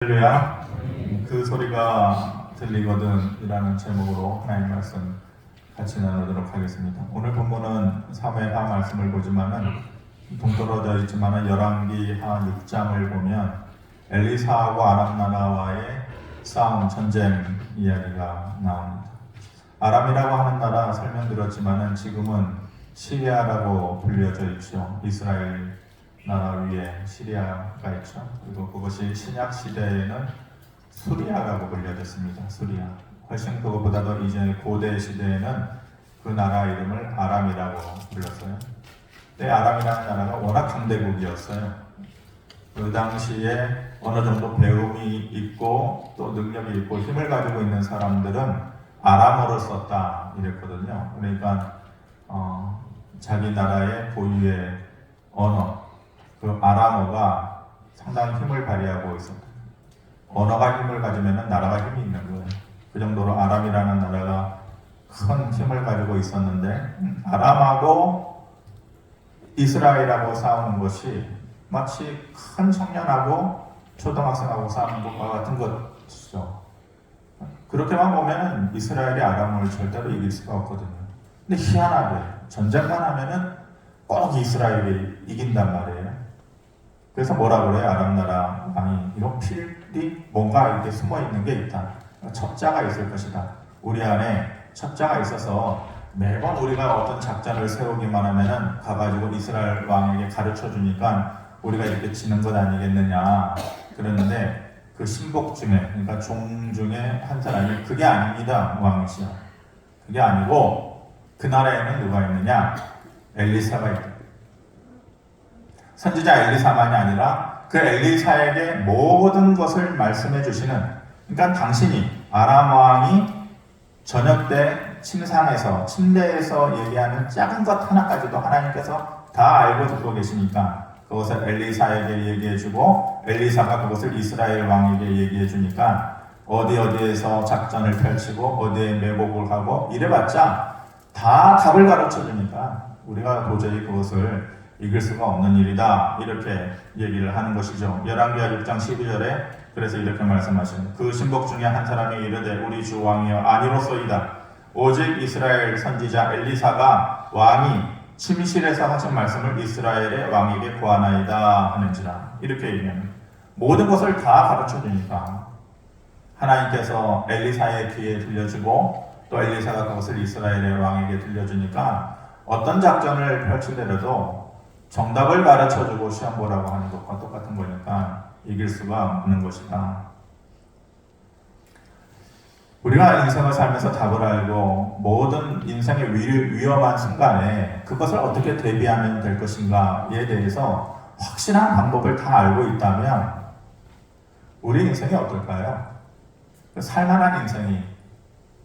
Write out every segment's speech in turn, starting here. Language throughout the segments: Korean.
할렐루야. 그 소리가 들리거든 이라는 제목으로 하나님 말씀 같이 나누도록 하겠습니다. 오늘 본문은 사무엘하 말씀을 보지만은 동떨어져 있지만은 열왕기하 6장을 보면 엘리사하고 아람 나라와의 싸움 전쟁 이야기가 나옵니다. 아람이라고 하는 나라 설명드렸지만은 지금은 시리아라고 불려져 있죠. 이스라엘 나라 위에 시리아가 있죠. 그리고 그것이 신약 시대에는 수리아라고 불려졌습니다. 수리아. 훨씬 그것보다도 이전에 고대 시대에는 그 나라 이름을 아람이라고 불렀어요. 근데 아람이라는 나라가 워낙 강대국이었어요. 그 당시에 어느 정도 배움이 있고 또 능력이 있고 힘을 가지고 있는 사람들은 아람어를 썼다 이랬거든요. 그러니까 자기 나라의 고유의 언어, 그 아람어가 상당히 힘을 발휘하고 있었다. 언어가 힘을 가지면 나라가 힘이 있는 거예요. 그 정도로 아람이라는 나라가 큰 힘을 가지고 있었는데 아람하고 이스라엘하고 싸우는 것이 마치 큰 청년하고 초등학생하고 싸우는 것과 같은 것이죠. 그렇게만 보면 이스라엘이 아람을 절대로 이길 수가 없거든요. 근데 희한하게 전쟁만 하면은 꼭 이스라엘이 이긴단 말이에요. 그래서 뭐라 그래요? 아람 나라 왕이 이런 필이 뭔가 이렇게 숨어 있는 게 있다. 첩자가 있을 것이다. 우리 안에 첩자가 있어서 매번 우리가 어떤 작전을 세우기만 하면은 가가지고 이스라엘 왕에게 가르쳐 주니까 우리가 이렇게 지는 것 아니겠느냐 그랬는데 그 신복 중에 그러니까 종 중에 한 사람이 그게 아닙니다. 왕이시여. 그게 아니고 그 나라에는 누가 있느냐? 엘리사가 있다. 선지자 엘리사만이 아니라 그 엘리사에게 모든 것을 말씀해 주시는, 그러니까 당신이 아람 왕이 저녁 때 침대에서 얘기하는 작은 것 하나까지도 하나님께서 다 알고 듣고 계시니까 그것을 엘리사에게 얘기해 주고 엘리사가 그것을 이스라엘 왕에게 얘기해 주니까 어디에서 작전을 펼치고 어디에 매복을 하고 이래봤자 다 답을 가르쳐 주니까 우리가 도저히 그것을 이길 수가 없는 일이다. 이렇게 얘기를 하는 것이죠. 열왕기하 6장 12절에 그래서 이렇게 말씀하시는 그 신복 중에 한 사람이 이르되 우리 주 왕이여 아니로소이다. 오직 이스라엘 선지자 엘리사가 왕이 침실에서 하신 말씀을 이스라엘의 왕에게 고하나이다 하는지라. 이렇게 얘기합니다. 모든 것을 다 가르쳐 주니까 하나님께서 엘리사의 귀에 들려주고 또 엘리사가 그것을 이스라엘의 왕에게 들려주니까 어떤 작전을 펼치더라도 정답을 가르쳐주고 시험 보라고 하는 것과 똑같은 거니까 이길 수가 없는 것이다. 우리가 인생을 살면서 답을 알고 모든 인생의 위험한 순간에 그것을 어떻게 대비하면 될 것인가에 대해서 확실한 방법을 다 알고 있다면 우리 인생이 어떨까요? 살만한 인생이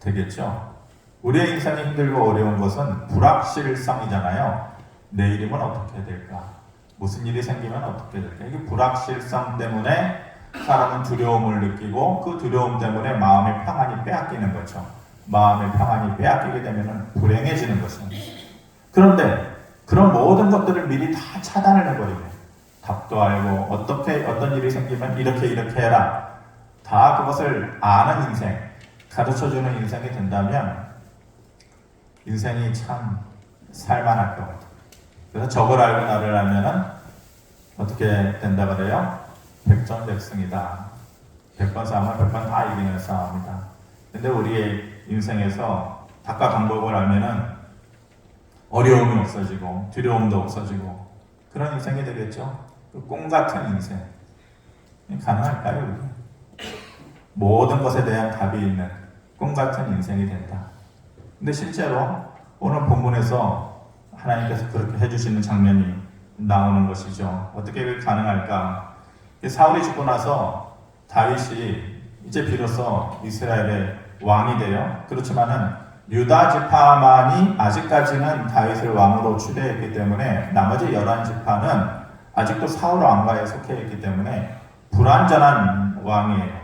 되겠죠. 우리의 인생이 힘들고 어려운 것은 불확실성이잖아요. 내일이면 어떻게 될까? 무슨 일이 생기면 어떻게 될까? 이게 불확실성 때문에 사람은 두려움을 느끼고 그 두려움 때문에 마음의 평안이 빼앗기는 거죠. 마음의 평안이 빼앗기게 되면 불행해지는 것입니다. 그런데 그런 모든 것들을 미리 다 차단을 해버리면 답도 알고 어떤 일이 생기면 이렇게 해라. 다 그것을 아는 인생, 가르쳐주는 인생이 된다면 인생이 참 살만할 것 같아요. 그래서 적을 알고 나를 알면은 어떻게 된다 그래요? 백전백승이다. 100번 싸우면 100번 다 이기는 싸움이다. 근데 우리의 인생에서 답과 방법을 알면은 어려움이 없어지고 두려움도 없어지고 그런 인생이 되겠죠. 꿈 같은 인생 가능할까요? 우리? 모든 것에 대한 답이 있는 꿈 같은 인생이 된다. 근데 실제로 오늘 본문에서 하나님께서 그렇게 해주시는 장면이 나오는 것이죠. 어떻게 가능할까? 사울이 죽고 나서 다윗이 이제 비로소 이스라엘의 왕이 돼요. 그렇지만은 유다 지파만이 아직까지는 다윗을 왕으로 추대했기 때문에 나머지 11지파는 아직도 사울 왕가에 속해 있기 때문에 불완전한 왕이에요.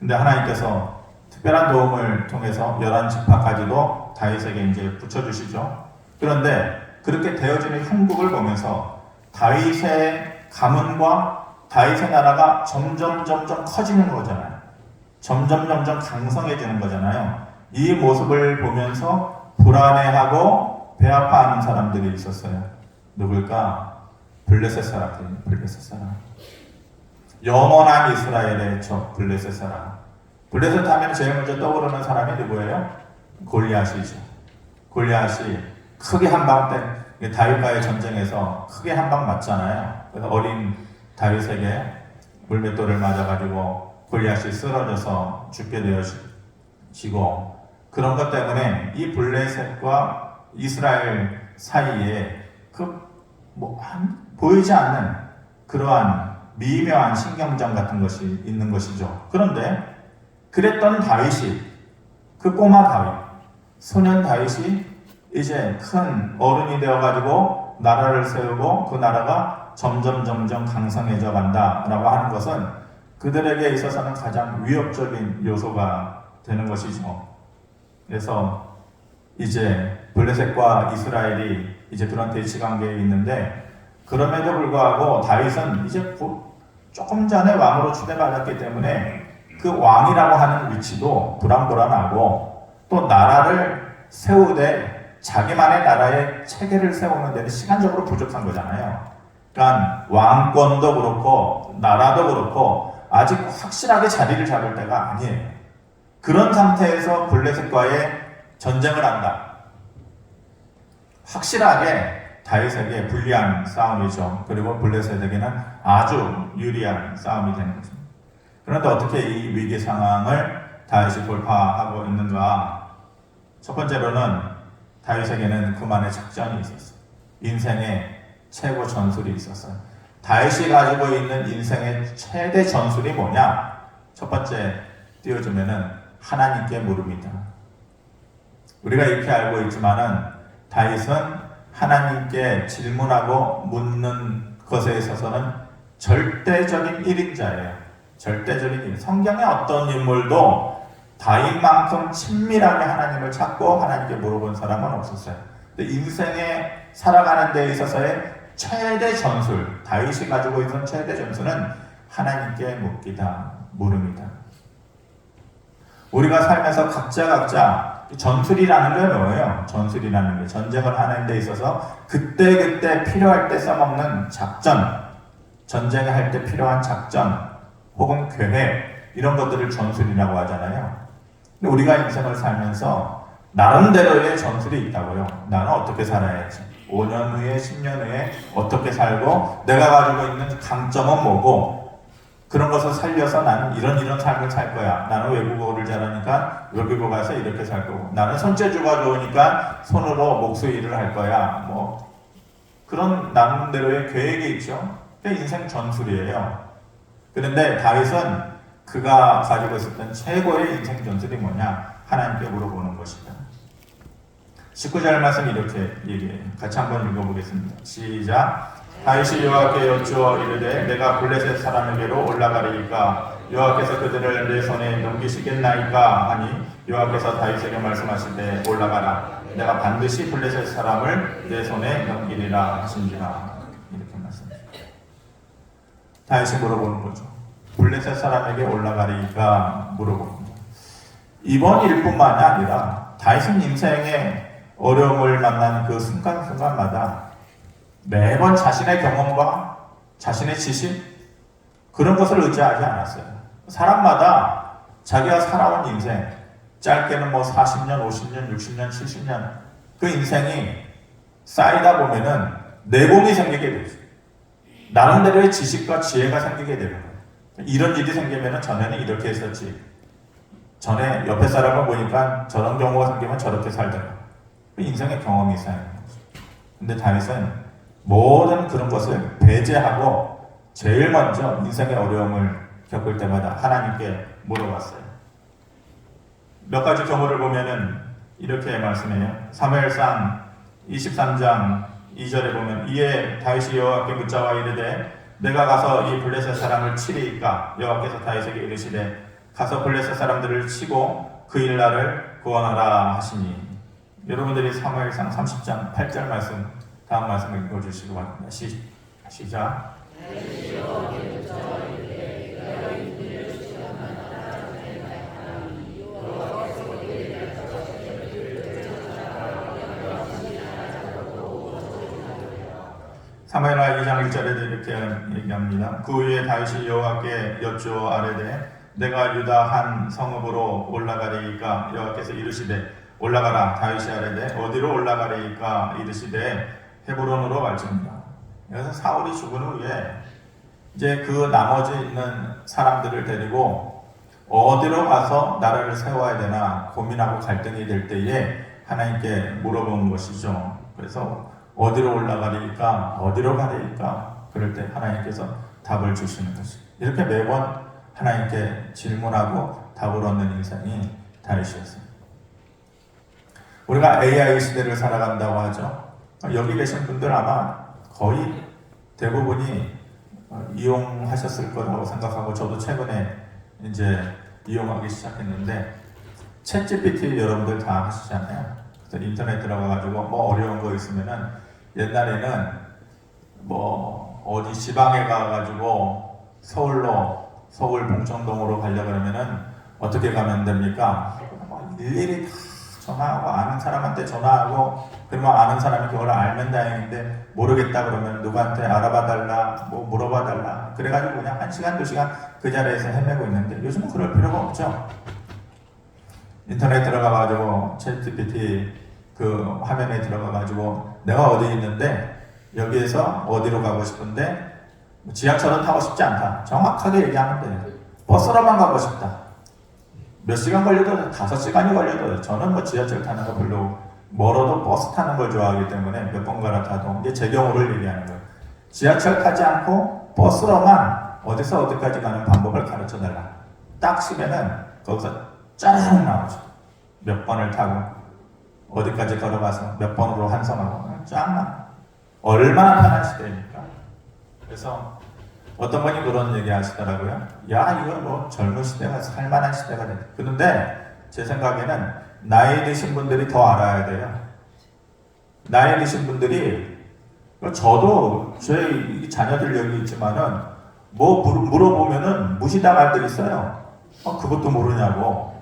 근데 하나님께서 특별한 도움을 통해서 11지파까지도 다윗에게 이제 붙여주시죠. 그런데 그렇게 되어지는 형국을 보면서 다윗의 가문과 다윗의 나라가 점점 커지는 거잖아요. 점점 강성해지는 거잖아요. 이 모습을 보면서 불안해하고 배 아파하는 사람들이 있었어요. 누굴까? 블레셋 사람들이. 블레셋 사람. 영원한 이스라엘의 적 블레셋 사람. 블레셋 하면 제일 먼저 떠오르는 사람이 누구예요? 골리앗이죠. 골리앗이 크게 한 방 때 다윗과의 전쟁에서 크게 한 방 맞잖아요. 그래서 어린 다윗에게 물맷돌을 맞아가지고 골리앗이 쓰러져서 죽게 되어지고, 그런 것 때문에 이 블레셋과 이스라엘 사이에 보이지 않는 그러한 미묘한 신경전 같은 것이 있는 것이죠. 그런데 그랬던 다윗이, 그 꼬마 다윗, 소년 다윗이 이제 큰 어른이 되어가지고 나라를 세우고 그 나라가 점점 강성해져 간다라고 하는 것은 그들에게 있어서는 가장 위협적인 요소가 되는 것이죠. 그래서 이제 블레셋과 이스라엘이 이제 그런 대치 관계에 있는데, 그럼에도 불구하고 다윗은 이제 조금 전에 왕으로 추대받았기 때문에 그 왕이라고 하는 위치도 불안불안하고, 또 나라를 세우되 자기만의 나라의 체계를 세우는 데는 시간적으로 부족한 거잖아요. 그러니까 왕권도 그렇고 나라도 그렇고 아직 확실하게 자리를 잡을 때가 아니에요. 그런 상태에서 블레셋과의 전쟁을 한다. 확실하게 다윗에게 불리한 싸움이죠. 그리고 블레셋에게는 아주 유리한 싸움이 되는 거죠. 그런데 어떻게 이 위기 상황을 다윗이 돌파하고 있는가? 첫 번째로는 다윗에게는 그만의 작전이 있었어요. 인생의 최고 전술이 있었어요. 다윗이 가지고 있는 인생의 최대 전술이 뭐냐? 첫 번째 띄워주면은 하나님께 물음이다. 우리가 이렇게 알고 있지만은 다윗은 하나님께 질문하고 묻는 것에 있어서는 절대적인 1인자예요. 절대적인 1. 성경의 어떤 인물도 다윗만큼 친밀하게 하나님을 찾고 하나님께 물어본 사람은 없었어요. 근데 인생에 살아가는 데 있어서의 최대 전술, 다윗이 가지고 있는 최대 전술은 하나님께 묻기다, 물음이다. 우리가 살면서 각자 전술이라는 게 뭐예요? 전술이라는 게 전쟁을 하는 데 있어서 그때 필요할 때 써먹는 작전, 전쟁을 할 때 필요한 작전 혹은 계획, 이런 것들을 전술이라고 하잖아요. 근데 우리가 인생을 살면서 나름대로의 전술이 있다고요. 나는 어떻게 살아야지, 5년 후에 10년 후에 어떻게 살고, 내가 가지고 있는 강점은 뭐고, 그런 것을 살려서 나는 이런 삶을 살 거야. 나는 외국어를 잘하니까 외국어 가서 이렇게 살 거고, 나는 손재주가 좋으니까 손으로 목수 일을 할 거야. 뭐 그런 나름대로의 계획이 있죠. 그게 인생 전술이에요. 그런데 다윗은 그가 가지고 있었던 최고의 인생 전술이 뭐냐? 하나님께 물어보는 것이다. 19절 말씀 이렇게 얘기해요. 같이 한번 읽어보겠습니다. 시작. 다윗이 여호와께 여쭈어 이르되 내가 블레셋 사람에게로 올라가리이까 여호와께서 그들을 내 손에 넘기시겠나이까 하니 여호와께서 다윗에게 말씀하시되 올라가라. 내가 반드시 블레셋 사람을 내 손에 넘기리라 하신지라. 이렇게 말씀하십니다. 다윗이 물어보는 거죠. 블레셋 사람에게 올라가리이까 물어봅니다. 이번 일뿐만이 아니라 다윗은 인생에 어려움을 만나는 그 순간순간마다 매번 자신의 경험과 자신의 지식, 그런 것을 의지하지 않았어요. 사람마다 자기가 살아온 인생, 짧게는 40년, 50년, 60년, 70년, 그 인생이 쌓이다 보면은 내공이 생기게 되죠. 나름대로의 지식과 지혜가 생기게 되는 거예요. 이런 일이 생기면은 전에는 이렇게 했었지, 전에 옆에 사람을 보니까 저런 경우가 생기면 저렇게 살더라. 인생의 경험이 쌓이는 거죠. 근데 다윗은 모든 그런 것을 배제하고 제일 먼저 인생의 어려움을 겪을 때마다 하나님께 물어봤어요. 몇 가지 경우를 보면은 이렇게 말씀해요. 사무엘상 23장 2절에 보면 이에 다윗이 여호와께 묻자와 이르되 내가 가서 이 블레셋 사람을 치리이까 여호와께서 다윗에게 이르시되 가서 블레셋 사람들을 치고 그 일날을 구원하라 하시니. 여러분들이 사무엘상 30장 8절 말씀 다음 말씀을 읽어주시기 바랍니다. 시작. 사무엘하 2장 1절에도 이렇게 얘기합니다. 그 후에 다윗이 여호와께 여쭈어 아뢰되 내가 유다 한 성읍으로 올라가리이까 여호와께서 이르시되 올라가라. 다윗이 아뢰되 어디로 올라가리이까 이르시되 헤브론으로 갈지니라. 그래서 사울이 죽은 후에 이제 그 나머지 있는 사람들을 데리고 어디로 가서 나라를 세워야 되나 고민하고 갈등이 될 때에 하나님께 물어본 것이죠. 그래서 어디로 올라가리까 어디로 가리까 그럴 때 하나님께서 답을 주시는 것이 이렇게 매번 하나님께 질문하고 답을 얻는 인생이 다윗이었습니다. 우리가 AI 시대를 살아간다고 하죠. 여기 계신 분들 아마 거의 대부분이 이용하셨을 거라고 생각하고 저도 최근에 이제 이용하기 시작했는데 챗GPT 여러분들 다 하시잖아요. 그래서 인터넷 들어가가지고 뭐 어려운 거 있으면은 옛날에는 뭐 어디 지방에 가가지고 서울 봉천동으로 가려고 그러면은 어떻게 가면 됩니까? 일일이 다 전화하고 아는 사람한테 전화하고 그러면 아는 사람이 그걸 알면 다행인데 모르겠다 그러면 누구한테 알아봐 달라 뭐 물어봐 달라 그래가지고 그냥 1시간 2시간 그 자리에서 헤매고 있는데 요즘은 그럴 필요가 없죠. 인터넷 들어가가지고 챗GPT 그 화면에 들어가가지고 내가 어디 있는데 여기에서 어디로 가고 싶은데 지하철은 타고 싶지 않다 정확하게 얘기하면 돼요. 버스로만 가고 싶다 몇 시간 걸려도 5시간이 걸려도 저는 뭐 지하철 타는 거 별로 멀어도 버스 타는 걸 좋아하기 때문에 몇 번 갈아타도 이게 제 경우를 얘기하는 거예요. 지하철 타지 않고 버스로만 어디서 어디까지 가는 방법을 가르쳐 달라. 딱 치면은 거기서 짜르륵 나오죠. 몇 번을 타고 어디까지 걸어가서 몇 번으로 환승하고 쫙 나. 얼마나 편한 시대입니까? 그래서 어떤 분이 그런 얘기 하시더라고요. 야, 이거 뭐 젊은 시대가 살만한 시대가 됐다. 그런데 제 생각에는 나이 드신 분들이 더 알아야 돼요. 나이 드신 분들이 저도 저희 자녀들 여기 있지만은 뭐 물어보면은 무시당할 때 있어요. 그것도 모르냐고.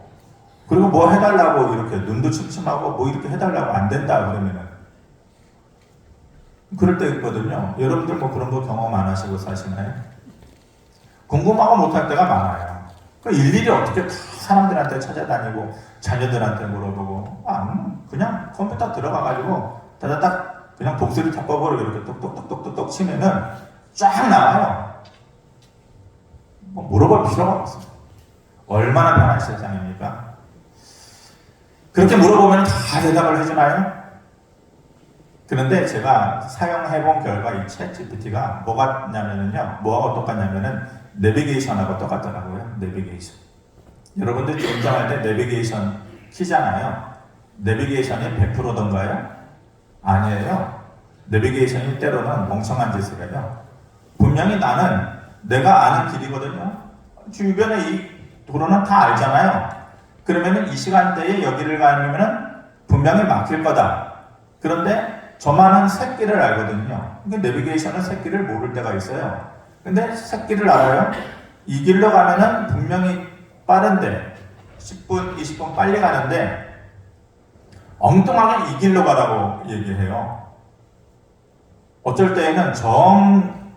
그리고 뭐 해달라고 이렇게 눈도 침침하고 뭐 이렇게 해달라고 안 된다 그러면은 그럴 때 있거든요. 여러분들 뭐 그런 거 경험 안 하시고 사시나요? 궁금하고 못할 때가 많아요. 일일이 어떻게 다 사람들한테 찾아다니고 자녀들한테 물어보고 그냥 컴퓨터 들어가가지고 다다닥 그냥 독수리 탁법으로 이렇게 똑똑똑똑똑 치면은 쫙 나와요. 뭐 물어볼 필요가 없어요. 얼마나 편한 세상입니까? 그렇게 물어보면 다 대답을 해주나요? 그런데 제가 사용해본 결과 이 챗GPT가 뭐가 냐면은요, 뭐하고 똑같냐면은 내비게이션하고 똑같더라고요. 내비게이션. 여러분들 운전할 때 내비게이션 키잖아요. 내비게이션이 100%던가요? 아니에요. 내비게이션이 때로는 멍청한 짓을 해요. 분명히 나는 내가 아는 길이거든요. 주변에 이 도로는 다 알잖아요. 그러면은 이 시간대에 여기를 가려면은 분명히 막힐 거다. 그런데 저만은 새길을 알거든요. 근데 내비게이션은 새길을 모를 때가 있어요. 근데 새길을 알아요. 이 길로 가면은 분명히 빠른데 10분, 20분 빨리 가는데 엉뚱하게 이 길로 가라고 얘기해요. 어쩔 때에는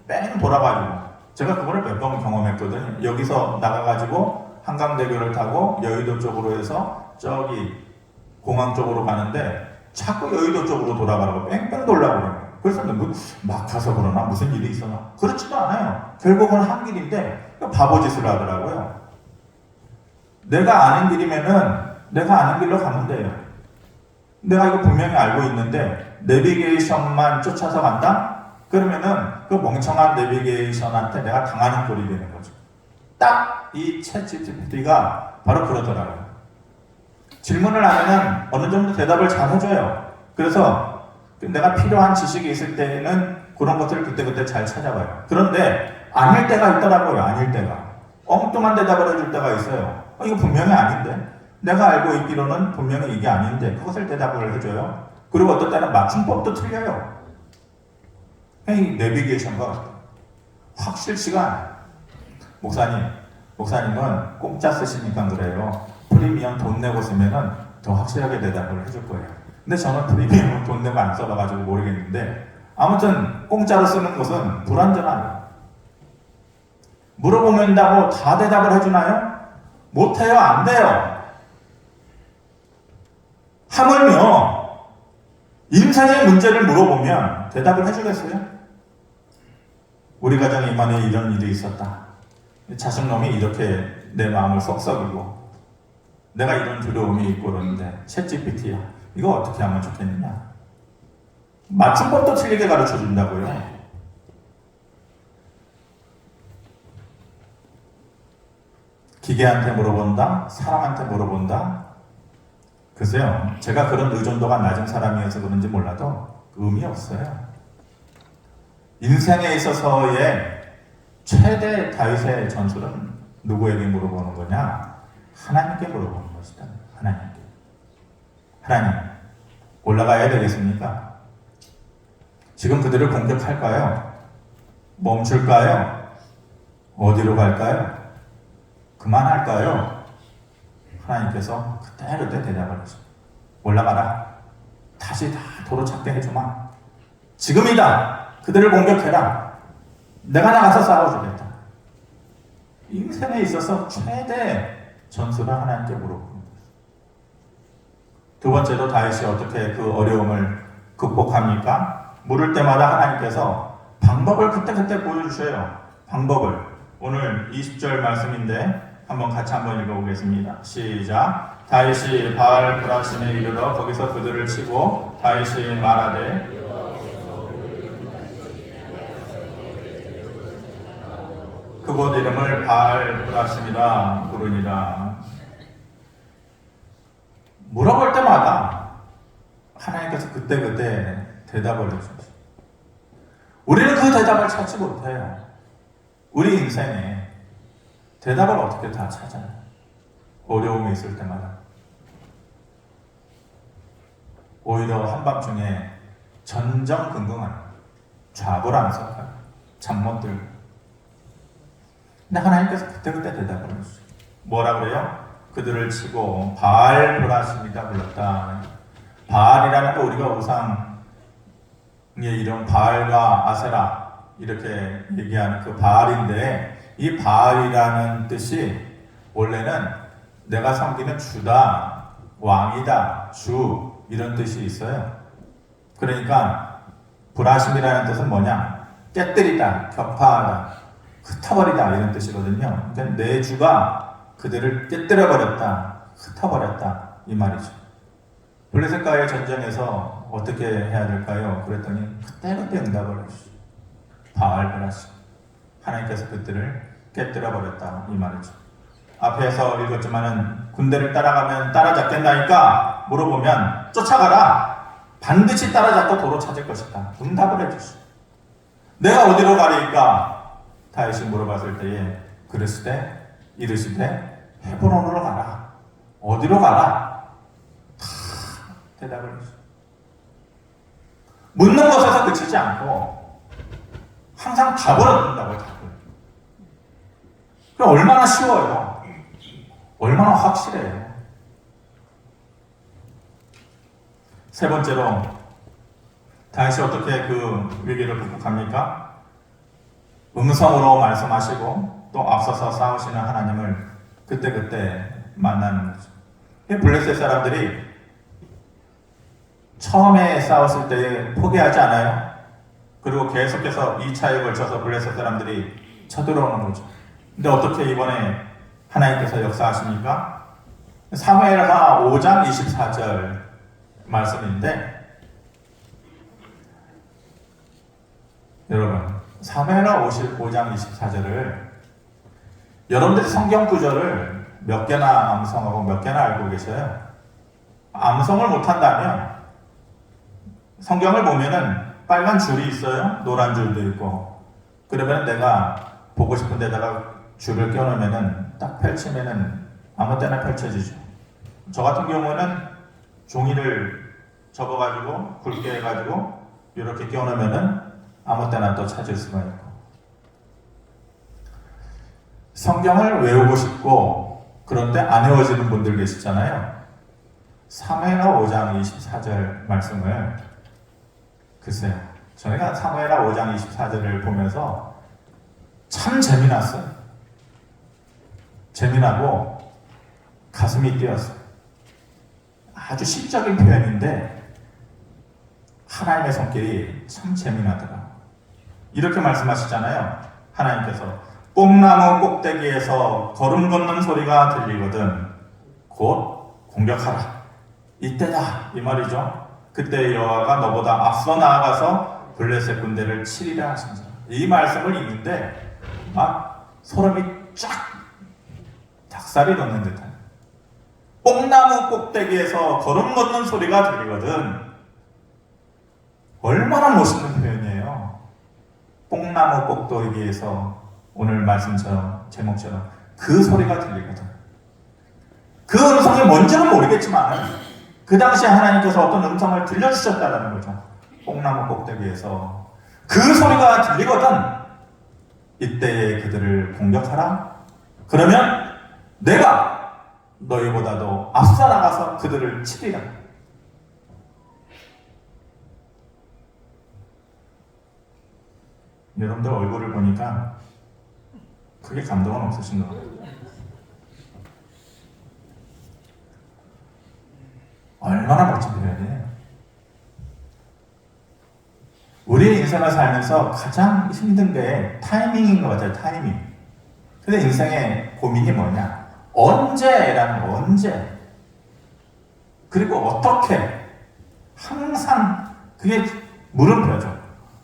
뺑 돌아가지고 제가 그거를 몇 번 경험했거든요. 여기서 나가가지고 한강대교를 타고 여의도 쪽으로 해서 저기 공항 쪽으로 가는데 자꾸 여의도 쪽으로 돌아가라고 뺑뺑 돌라고 그래요. 그래서 막 가서 그러나 무슨 일이 있었나? 그렇지도 않아요. 결국은 한 길인데 바보짓을 하더라고요. 내가 아는 길이면은 내가 아는 길로 가면 돼요. 내가 이거 분명히 알고 있는데 내비게이션만 쫓아서 간다? 그러면은 그 멍청한 내비게이션한테 내가 당하는 꼴이 되는 거죠. 딱 이 챗GPT가 바로 그러더라고요. 질문을 하면은 어느 정도 대답을 잘 해줘요. 그래서 내가 필요한 지식이 있을 때는 그런 것들을 그때그때 잘 찾아봐요. 그런데 아닐 때가 있더라고요. 아닐 때가. 엉뚱한 대답을 해줄 때가 있어요. 이거 분명히 아닌데. 내가 알고 있기로는 분명히 이게 아닌데 그것을 대답을 해줘요. 그리고 어떤 때는 맞춤법도 틀려요. 이 내비게이션과 확실치가 않아요. 목사님은 공짜 쓰시니까 그래요. 프리미엄 돈 내고 쓰면은 더 확실하게 대답을 해줄 거예요. 근데 저는 프리미엄 돈 내고 안 써봐가지고 모르겠는데 아무튼 공짜로 쓰는 것은 불완전하다. 물어보면다고 다 대답을 해주나요? 못해요. 안 돼요. 하물며 인생의 문제를 물어보면 대답을 해주겠어요? 우리 가정에 이만에 이런 일이 있었다. 자식놈이 이렇게 내 마음을 썩썩이고 내가 이런 두려움이 있고 그러는데 챗GPT야. 이거 어떻게 하면 좋겠느냐? 맞춤법도 틀리게 가르쳐 준다고요. 기계한테 물어본다? 사람한테 물어본다? 글쎄요, 제가 그런 의존도가 낮은 사람이어서 그런지 몰라도 의미 없어요. 인생에 있어서의 최대 다윗의 전술은 누구에게 물어보는 거냐? 하나님께 물어보는 것이다. 하나님께. 하나님, 올라가야 되겠습니까? 지금 그들을 공격할까요? 멈출까요? 어디로 갈까요? 그만할까요? 하나님께서 그때그때 대답을 하십니다. 올라가라. 다시 다 도로 찾게 해주마. 지금이다. 그들을 공격해라. 내가 나가서 싸워주겠다. 인생에 있어서 최대 전술을 하나님께 물어보는 거예요. 두 번째로 다윗이 어떻게 그 어려움을 극복합니까? 물을 때마다 하나님께서 방법을 그때그때 보여주셔요. 방법을. 오늘 20절 말씀인데 한번 같이 한번 읽어보겠습니다. 시작. 다윗이 바알 브라심에 이르러 거기서 그들을 치고 다윗이 말하되 그곳 이름을 바알 브라심이라 부르니라. 물어볼 때마다 하나님께서 그때그때 대답을 해주십니다. 우리는 그 대답을 찾지 못해요. 우리 인생에 대답을 어떻게 다 찾아요? 어려움이 있을 때마다. 오히려 한밤중에 전전긍긍한 좌불안석한 잠 못 들고. 근데 하나님께서 그때그때 대답을 해주세요. 뭐라 그래요? 그들을 치고 바알 브라심이다 불렀다. 바알이라는 거 우리가 우상의 이름 바알과 아세라 이렇게 얘기하는 그 바알인데 이 바알이라는 뜻이 원래는 내가 섬기는 주다, 왕이다, 주 이런 뜻이 있어요. 그러니까 브라심이라는 뜻은 뭐냐? 깨뜨리다, 격파하다, 흩어버리다 이런 뜻이거든요. 그러니까 내 주가 그들을 깨뜨려버렸다, 흩어버렸다 이 말이죠. 블레셋과의 전쟁에서 어떻게 해야 될까요? 그랬더니 그때그때 응답을 해주시죠. 바알 브라심. 하나님께서 그들을 깨뜨려버렸다 이 말이죠. 앞에서 읽었지만은 군대를 따라가면 따라잡겠나니까 물어보면 쫓아가라. 반드시 따라잡고 도로 찾을 것이다. 응답을 해주시오. 내가 어디로 가리까? 다윗이 물어봤을 때에 이르시되 헤브론으로 가라. 어디로 가라? 다 대답을 해주시오. 묻는 것에서 그치지 않고 항상 답을 얻는다고요. 답을. 그럼 얼마나 쉬워요. 얼마나 확실해요. 세 번째로 다윗이 어떻게 그 위기를 극복합니까? 음성으로 말씀하시고 또 앞서서 싸우시는 하나님을 그때그때 만나는 거죠. 블레셋 사람들이 처음에 싸웠을 때 포기하지 않아요. 그리고 계속해서 2차에 걸쳐서 블레셋 사람들이 쳐들어오는 거죠. 근데 어떻게 이번에 하나님께서 역사하십니까? 사무엘하 5장 24절 말씀인데 여러분 사무엘하 5장 24절을 여러분들이 성경 구절을 몇 개나 암송하고 몇 개나 알고 계셔요? 암송을 못한다면 성경을 보면은 빨간 줄이 있어요. 노란 줄도 있고. 그러면 내가 보고 싶은 데다가 줄을 껴놓으면은 딱 펼치면은 아무 때나 펼쳐지죠. 저 같은 경우는 종이를 접어가지고 굵게 해가지고 이렇게 껴놓으면은 아무 때나 또 찾을 수가 있고. 성경을 외우고 싶고 그런데 안 외워지는 분들 계시잖아요. 사무엘하 5장 24절 말씀을 글쎄요. 저희가 사무엘하 5장 24절을 보면서 참 재미났어요. 재미나고 가슴이 뛰었어요. 아주 시적인 표현인데 하나님의 손길이 참 재미나더라. 이렇게 말씀하시잖아요. 하나님께서 뽕나무 꼭대기에서 걸음 걷는 소리가 들리거든 곧 공격하라. 이때다 이 말이죠. 그때 여호와가 너보다 앞서 나아가서 블레셋 군대를 치리라 하신다. 이 말씀을 읽는데 소름이 쫙 닭살이 돋는 듯한 뽕나무 꼭대기에서 걸음 걷는 소리가 들리거든. 얼마나 멋있는 표현이에요. 뽕나무 꼭대기에서 오늘 말씀처럼 제목처럼 그 소리가 들리거든. 그 음성이 뭔지는 모르겠지만 그 당시에 하나님께서 어떤 음성을 들려주셨다는 거죠. 뽕나무 꼭대기에서 그 소리가 들리거든. 이때에 그들을 공격하라. 그러면 내가 너희보다도 앞서 나가서 그들을 치리라. 여러분들 얼굴을 보니까 크게 감동은 없으신 것 같아요. 얼마나 멋진 표현이에요. 우리의 인생을 살면서 가장 힘든 게 타이밍인 것 같아요. 타이밍. 근데 인생의 고민이 뭐냐? 언제라는 거, 언제. 그리고 어떻게. 항상 그게 물음표죠.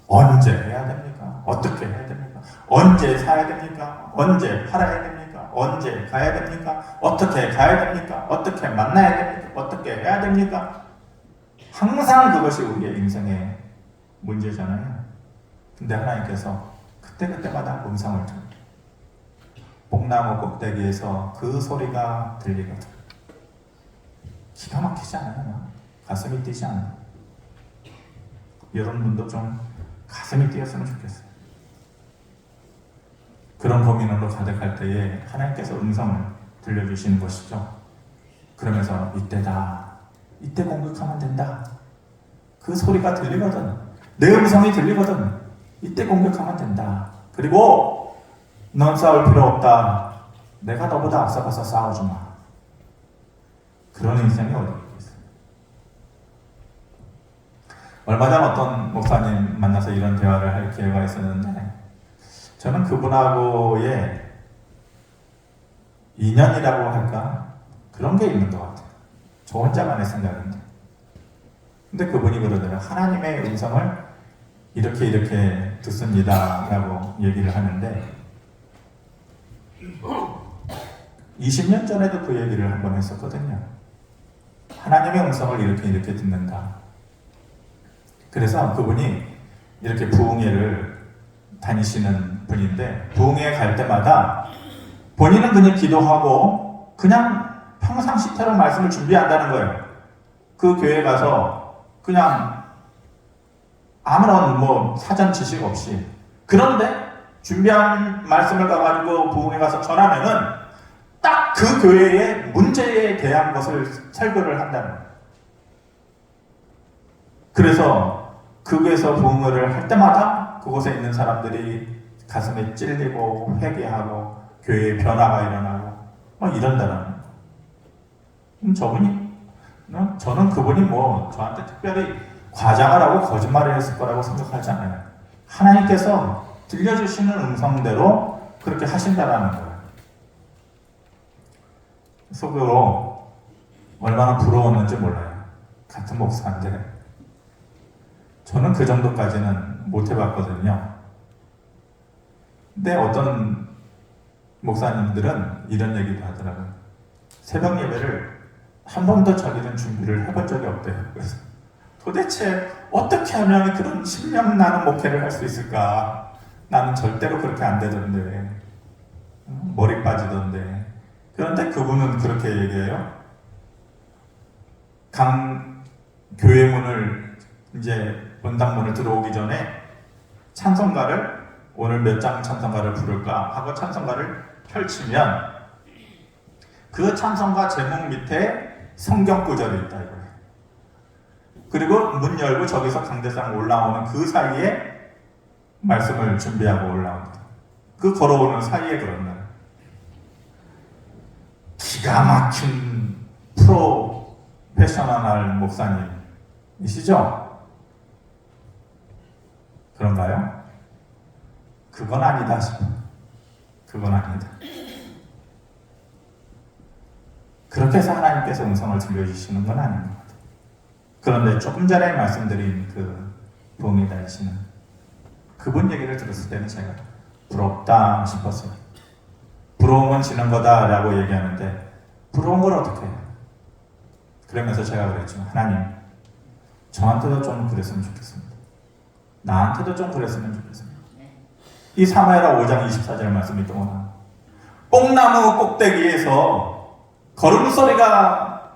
언제 해야 됩니까? 어떻게 해야 됩니까? 언제 사야 됩니까? 언제 팔아야 됩니까? 언제 가야 됩니까? 어떻게 가야 됩니까? 어떻게 만나야 됩니까? 어떻게 해야 됩니까? 항상 그것이 우리의 인생의 문제잖아요. 근데 하나님께서 그때그때마다 음성을 들어요. 뽕나무 꼭대기에서 그 소리가 들리거든. 기가 막히지 않아요? 가슴이 뛰지 않아요? 여러분도 좀 가슴이 뛰었으면 좋겠어요. 그런 고민으로 가득할 때에 하나님께서 음성을 들려주시는 것이죠. 그러면서 이때다. 이때 공격하면 된다. 그 소리가 들리거든. 내 음성이 들리거든. 이때 공격하면 된다. 그리고 넌 싸울 필요 없다. 내가 너보다 앞서가서 싸우지 마. 그런 인생이 어디 있겠어요. 얼마 전 어떤 목사님 만나서 이런 대화를 할 기회가 있었는데 저는 그분하고의 인연이라고 할까? 그런 게 있는 것 같아요. 저 혼자만의 생각인데. 근데 그분이 그러더라고요. 하나님의 음성을 이렇게 듣습니다 라고 얘기를 하는데 20년 전에도 그 얘기를 한번 했었거든요. 하나님의 음성을 이렇게 듣는다. 그래서 그분이 이렇게 부흥회를 다니시는 분인데 부흥회 갈 때마다 본인은 그냥 기도하고 그냥 평상시처럼 말씀을 준비한다는 거예요. 그 교회 가서 그냥 아무런 사전 지식 없이. 그런데 준비한 말씀을 가가지고 부흥회 가서 전하면은 딱 그 교회의 문제에 대한 것을 설교를 한다는 거예요. 그래서 그 교회에서 부흥회를 할 때마다 그곳에 있는 사람들이 가슴에 찔리고 회개하고 교회의 변화가 일어나고 이런다는 거예요. 저는 그분이 저한테 특별히 과장을 하고 거짓말을 했을 거라고 생각하지 않아요. 하나님께서 들려주시는 음성대로 그렇게 하신다라는 거예요. 속으로 얼마나 부러웠는지 몰라요. 같은 목사인데 저는 그 정도까지는 못 해봤거든요. 근데 어떤 목사님들은 이런 얘기도 하더라고요. 새벽 예배를 한 번도 자기는 준비를 해본 적이 없대요. 그래서 도대체 어떻게 하면 그런 신명 나는 목회를 할 수 있을까? 나는 절대로 그렇게 안 되던데. 머리 빠지던데. 그런데 그분은 그렇게 얘기해요. 교회 문을 이제 본당문을 들어오기 전에 찬송가를 오늘 몇 장 찬송가를 부를까 하고 찬송가를 펼치면 그 찬송가 제목 밑에 성경 구절이 있다 이거예요. 그리고 문 열고 저기서 강대상 올라오는 그 사이에 말씀을 준비하고 올라온다. 그 걸어오는 사이에 그런 날. 기가 막힌 프로페셔널 목사님이시죠? 그런가요? 그건 아니다 싶어. 그건 아니다. 그렇게 해서 하나님께서 음성을 들려주시는 건 아닌 것 같아요. 그런데 조금 전에 말씀드린 그 동의다이시는 그분 얘기를 들었을 때는 제가 부럽다 싶었어요. 부러움은 지는 거다라고 얘기하는데 부러운 걸 어떻게 해요? 그러면서 제가 그랬죠. 하나님, 저한테도 좀 그랬으면 좋겠습니다. 나한테도 좀 그랬으면 좋겠습니다. 이 사무엘하 5장 24절 말씀이 또 오나 뽕나무 꼭대기에서 걸음소리가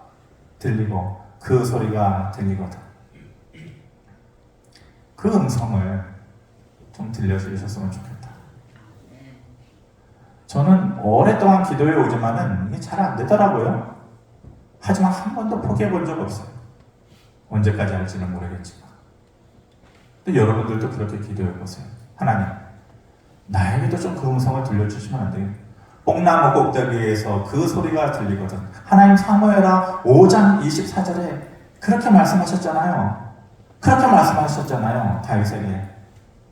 들리고 그 소리가 들리거든. 그 음성을 좀 들려주셨으면 좋겠다. 저는 오랫동안 기도해 오지만은 이게 잘 안 되더라고요. 하지만 한 번도 포기해 본 적 없어요. 언제까지 할지는 모르겠지만. 또 여러분들도 그렇게 기도해 보세요. 하나님, 나에게도 좀 그 음성을 들려주시면 안 돼요? 뽕나무 꼭대기에서 그 소리가 들리거든. 하나님 사무엘하 5장 24절에 그렇게 말씀하셨잖아요. 그렇게 말씀하셨잖아요. 다윗에게.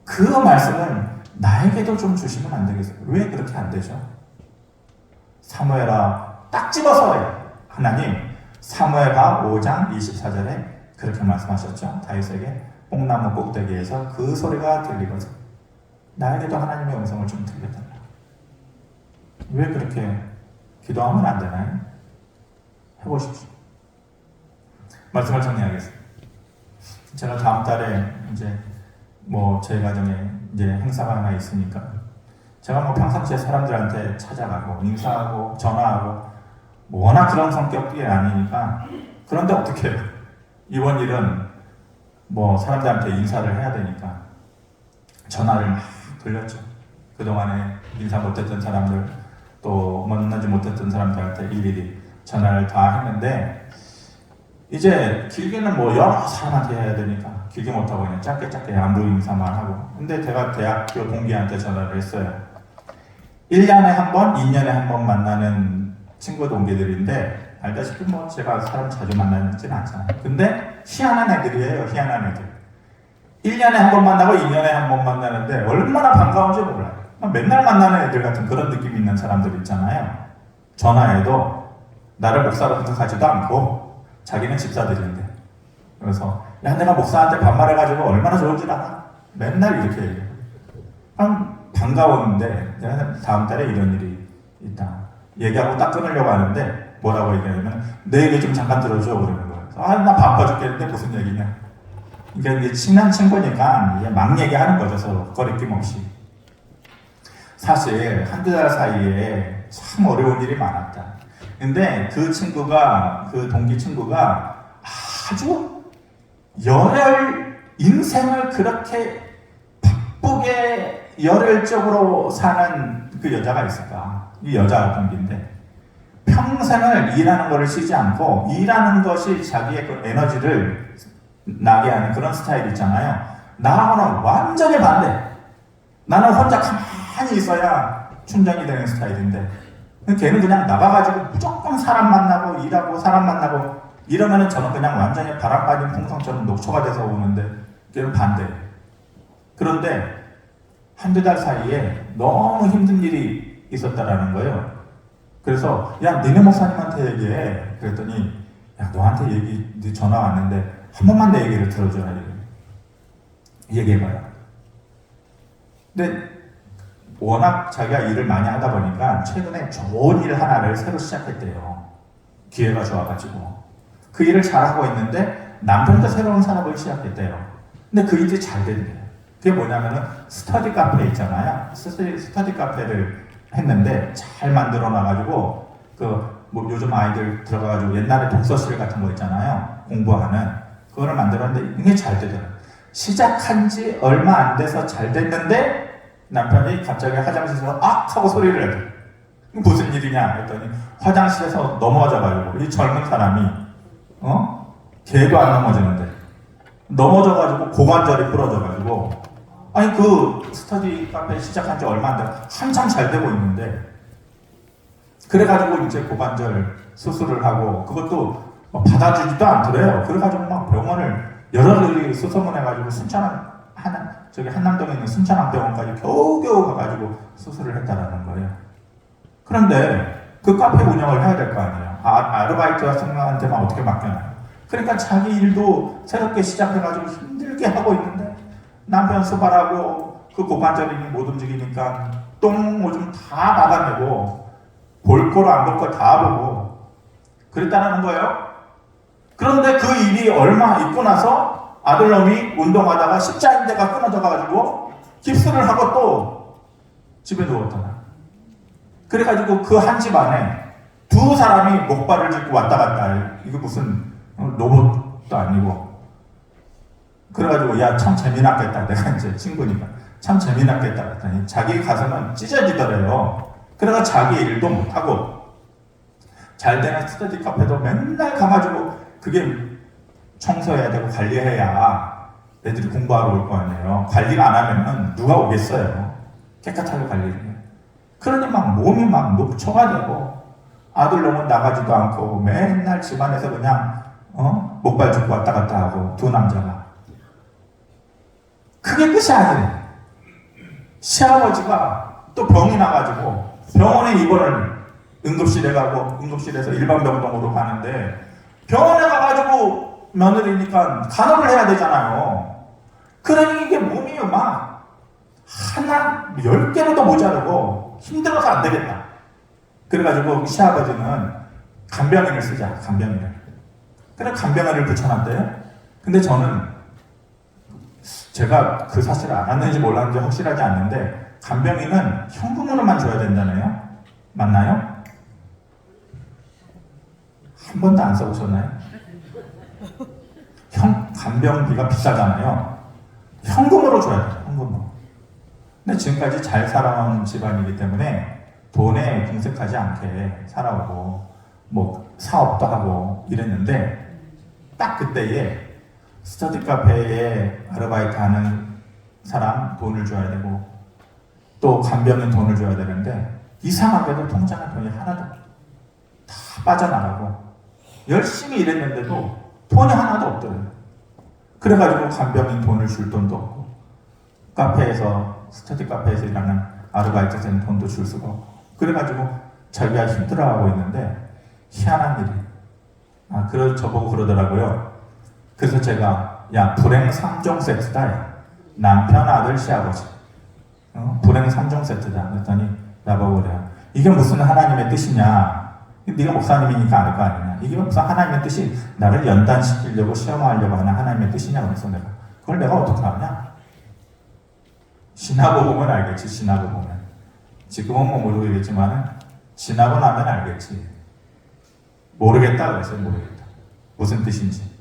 그 말씀을 나에게도 좀 주시면 안 되겠어요? 왜 그렇게 안 되죠? 사무엘하 딱 집어서 하나님 사무엘하 5장 24절에 그렇게 말씀하셨죠. 다윗에게 뽕나무 꼭대기에서 그 소리가 들리거든. 나에게도 하나님의 음성을 좀 들려달라. 왜 그렇게 기도하면 안 되나요? 해보십시오. 말씀을 정리하겠습니다. 제가 다음 달에 이제 저희 가정에 이제 행사가 하나 있으니까 제가 평상시에 사람들한테 찾아가고 인사하고 전화하고 워낙 그런 성격이 아니니까 그런데 어떻게 해요? 이번 일은 사람들한테 인사를 해야 되니까 전화를 막 돌렸죠. 그동안에 인사 못했던 사람들 또 만나지 못했던 사람들한테 일일이 전화를 다 했는데 이제 길게는 여러 사람한테 해야 되니까 길게 못하고 그냥 짧게 안부 인사만 하고. 근데 제가 대학교 동기한테 전화를 했어요. 1년에 한 번, 2년에 한 번 만나는 친구 동기들인데 알다시피 제가 사람 자주 만나지는 않잖아요. 근데 희한한 애들이에요. 희한한 애들. 1년에 한 번 만나고 2년에 한 번 만나는데 얼마나 반가운지 몰라요. 맨날 만나는 애들 같은 그런 느낌 있는 사람들 있잖아요. 전화해도 나를 목사로 생각하지도 않고 자기는 집사들인데. 그래서 야 내가 목사한테 반말해가지고 얼마나 좋은지 알아? 맨날 이렇게 얘기해요. 반가웠는데 내가 다음 달에 이런 일이 있다. 얘기하고 딱 끊으려고 하는데 뭐라고 얘기하냐면 내 얘기 좀 잠깐 들어줘 그러는 거예요. 나 바빠 죽겠는데 무슨 얘기냐. 그러니까 이게 친한 친구니까 이게 막 얘기하는 거죠. 서로 거리낌 없이. 사실 한두 달 사이에 참 어려운 일이 많았다. 근데 그 친구가, 그 동기 친구가 아주 인생을 그렇게 바쁘게 열혈적으로 사는 그 여자가 있을까? 이 여자 동기인데 평생을 일하는 거를 쉬지 않고 일하는 것이 자기의 그 에너지를 나게 하는 그런 스타일 있잖아요. 나하고는 완전히 반대. 나는 혼자 가만히 있어야 충전이 되는 스타일인데 걔는 그냥 나가가지고 무조건 사람 만나고 일하고 사람 만나고 이러면은 저는 그냥 완전히 바람 빠진 풍선처럼 녹초가 돼서 오는데 걔는 반대. 그런데 한두 달 사이에 너무 힘든 일이 있었다라는 거예요. 그래서 야 니네 목사님한테 얘기해. 그랬더니 야 너한테 네 전화 왔는데 한 번만 내 얘기를 들어줘라. 얘기해봐요. 근데 워낙 자기가 일을 많이 하다 보니까 최근에 좋은 일 하나를 새로 시작했대요. 기회가 좋아가지고. 그 일을 잘하고 있는데 남편도 새로운 산업을 시작했대요. 근데 그 일이 잘 된대요. 그게 뭐냐면은 스터디 카페 있잖아요. 스터디 카페를 했는데 잘 만들어 놔가지고 요즘 아이들 들어가가지고 옛날에 독서실 같은 거 있잖아요. 공부하는 그거를 만들었는데 이게 잘 되더라고요. 시작한 지 얼마 안 돼서 잘 됐는데 남편이 갑자기 화장실에서 악! 하고 소리를 해요. 무슨 일이냐 했더니 화장실에서 넘어져가지고 이 젊은 사람이 개도 안 넘어지는데 넘어져가지고 고관절이 부러져가지고, 아니 그 스터디 카페 시작한 지 얼마 안 돼, 한참 잘 되고 있는데, 그래가지고 이제 고관절 수술을 하고, 그것도 받아주지도 않더래요. 그래가지고 막 병원을 여러 개 수소문해가지고 한남동에 있는 순천항병원까지 겨우겨우 가가지고 수술을 했다라는 거예요. 그런데 그 카페 운영을 해야 될 거 아니에요. 아르바이트 학생한테만 어떻게 맡겨놔요. 그러니까 자기 일도 새롭게 시작해가지고 힘들게 하고 있는데, 남편 수발하고 그 고관절이 못 움직이니까 똥 오줌 다 받아내고 볼 거로 안 볼 거 다 보고 그랬다는 거예요. 그런데 그 일이 얼마 있고 나서 아들놈이 운동하다가 십자인대가 끊어져가지고 깁스를 하고 또 집에 누웠잖아. 그래가지고 그 한 집안에 두 사람이 목발을 짚고 왔다 갔다 해. 이거 무슨 로봇도 아니고. 그래가지고 야 참 재미났겠다. 내가 이제 친구니까 참 재미났겠다 했더니 자기 가서는 찢어지더래요. 그래서 자기 일도 못하고 잘 되는 스터디 카페도 맨날 가가지고 그게 청소해야 되고 관리해야 애들이 공부하러 올 거 아니에요. 관리가 안 하면은 누가 오겠어요. 깨끗하게 관리를. 그러니 막 몸이 막 녹초가 되고 아들놈은 나가지도 않고 맨날 집안에서 그냥 목발 짚고 왔다 갔다 하고 두 남자가. 그게 끝이 아니래. 시아버지가 또 병이 나가지고 병원에 입원을 응급실에 가고 응급실에서 일반 병동으로 가는데 병원에 가가지고 며느리니까 간호를 해야 되잖아요. 그러니 이게 몸이 막 하나 10개로도 모자르고 힘들어서 안 되겠다. 그래가지고 시아버지는 간병인을 쓰자. 간병인을. 그래 간병인을 붙여놨대요. 근데 저는 제가 그 사실을 알았는지 몰랐는지 확실하지 않는데 간병인은 현금으로만 줘야 된다네요. 맞나요? 한 번도 안 써보셨나요? 간병비가 비싸잖아요. 현금으로 줘야 돼요. 현금으로. 근데 지금까지 잘 살아온 집안이기 때문에 돈에 궁색하지 않게 살아오고 뭐 사업도 하고 이랬는데 딱 그때에 스터디 카페에 아르바이트 하는 사람 돈을 줘야 되고 또 간병인 돈을 줘야 되는데 이상하게도 통장에 돈이 하나도 다 빠져나가고 열심히 일했는데도 돈이 하나도 없더래요. 그래가지고 간병인 돈을 줄 돈도 없고 카페에서 스터디 카페에서 일하는 아르바이트생 돈도 줄 수가 없고 그래가지고 자기가 힘들어하고 있는데 희한한 일이 그래서 저보고 그러더라고요. 그래서 제가 야 불행 3종 세트다. 야. 남편 아들 시아버지 불행 3종 세트다. 그랬더니 나보고 그래요. 이게 무슨 하나님의 뜻이냐. 네가 목사님이니까 알 거 아니냐. 이게 무슨 하나님의 뜻이 나를 연단시키려고 시험하려고 하는 하나님의 뜻이냐. 그래서 내가 그걸 내가 어떻게 아냐. 지나고 보면 알겠지. 지나고 보면. 지금은 뭐 모르겠지만 지나고 나면 알겠지. 모르겠다 그랬어요. 모르겠다. 무슨 뜻인지.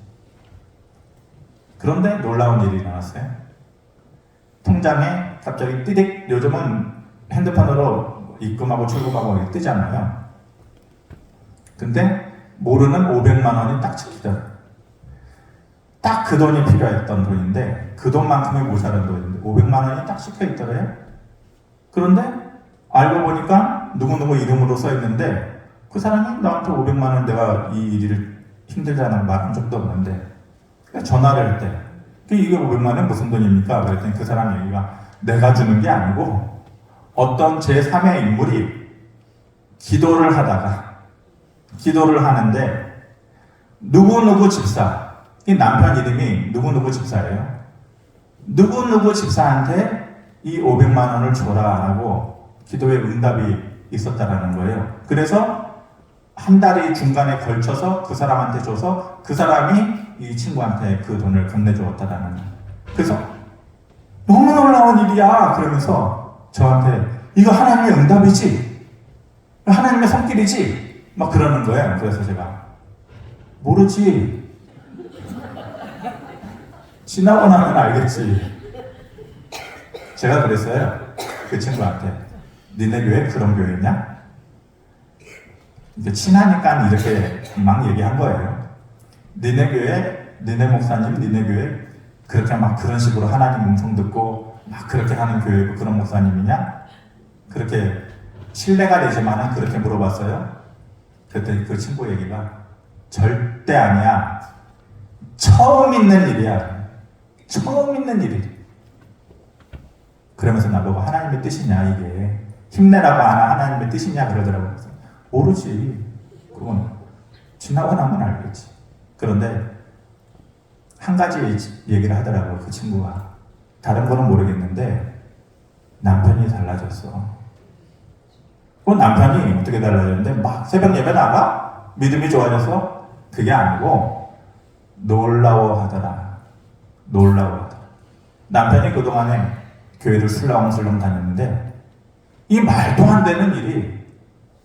그런데 놀라운 일이 일어났어요. 통장에 갑자기 띠딕 요즘은 핸드폰으로 입금하고 출금하고 뜨잖아요. 근데 모르는 500만 원이 딱 찍히더라고요. 딱 그 돈이 필요했던 돈인데 그 돈만큼이 모자란 돈인데 500만 원이 딱 찍혀 있더래요. 그런데 알고 보니까 누구누구 이름으로 써 있는데 그 사람이 나한테 500만 원 내가 이 일을 힘들다는 말 한 적도 없는데 전화를 했대. 이게 500만 원 무슨 돈입니까? 그랬더니 그 사람 얘기가 내가 주는 게 아니고 어떤 제3의 인물이 기도를 하는데 누구누구 집사 이 남편 이름이 누구누구 집사예요. 누구누구 집사한테 이 500만 원을 줘라라고 기도의 응답이 있었다라는 거예요. 그래서 한 달이 중간에 걸쳐서 그 사람한테 줘서 그 사람이 이 친구한테 그 돈을 건네주었다라는 거예요. 그래서 너무 놀라운 일이야 그러면서 저한테 이거 하나님의 응답이지? 하나님의 손길이지? 막 그러는 거예요. 그래서 제가 모르지. 지나고 나면 알겠지. 제가 그랬어요. 그 친구한테 니네 교회 그런 교회냐? 이제 친하니까 이렇게 막 얘기한 거예요. 니네 교회, 니네 목사님, 니네 교회 그렇게 막 그런 식으로 하나님 음성 듣고 막 그렇게 하는 교회고 그런 목사님이냐? 그렇게 신뢰가 되지만은 그렇게 물어봤어요. 그때 그 친구 얘기가 절대 아니야. 처음 있는 일이야. 처음 있는 일이. 그러면서 나보고 하나님의 뜻이냐 이게 힘내라고 하나님의 뜻이냐 그러더라고요. 모르지. 그건 지나고 나면 알겠지. 그런데 한 가지 얘기를 하더라고요. 그 친구가. 다른 거는 모르겠는데 남편이 달라졌어. 그 남편이 어떻게 달라졌는데 막 새벽 예배 나가? 믿음이 좋아졌어? 그게 아니고 놀라워하더라. 놀라워하더라. 남편이 그동안에 교회를 술렁술렁 다녔는데 이 말도 안 되는 일이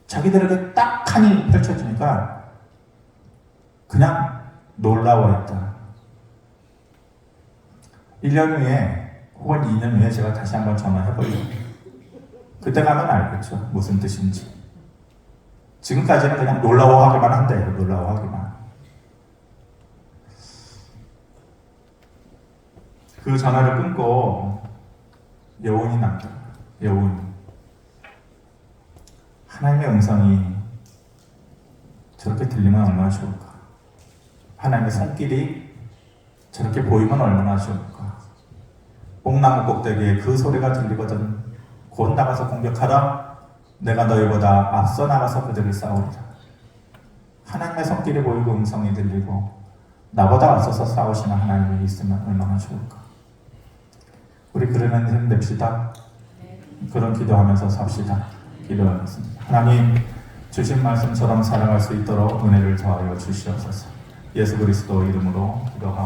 자기들에게 딱 하니 펼쳐지니까 그냥 놀라워했다. 1년 후에 혹은 2년 후에 제가 다시 한번 전화해보려고. 그때 가면 알겠죠. 무슨 뜻인지. 지금까지는 그냥 놀라워하기만 한대요. 놀라워하기만. 그 전화를 끊고 여운이 남다. 여운. 하나님의 음성이 저렇게 들리면 얼마나 좋을까. 하나님의 손길이 저렇게 보이면 얼마나 좋을까. 뽕나무 꼭대기에 그 소리가 들리거든. 곧 나가서 공격하라. 내가 너희보다 앞서 나가서 그들을 싸우리라. 하나님의 손길이 보이고 음성이 들리고 나보다 앞서서 싸우시는 하나님이 있으면 얼마나 좋을까. 우리 그러는 힘 냅시다. 그런 기도하면서 삽시다. 기도하겠습니다. 하나님 주신 말씀처럼 살아갈 수 있도록 은혜를 더하여 주시옵소서. 예수 그리스도 이름으로 기도합니다.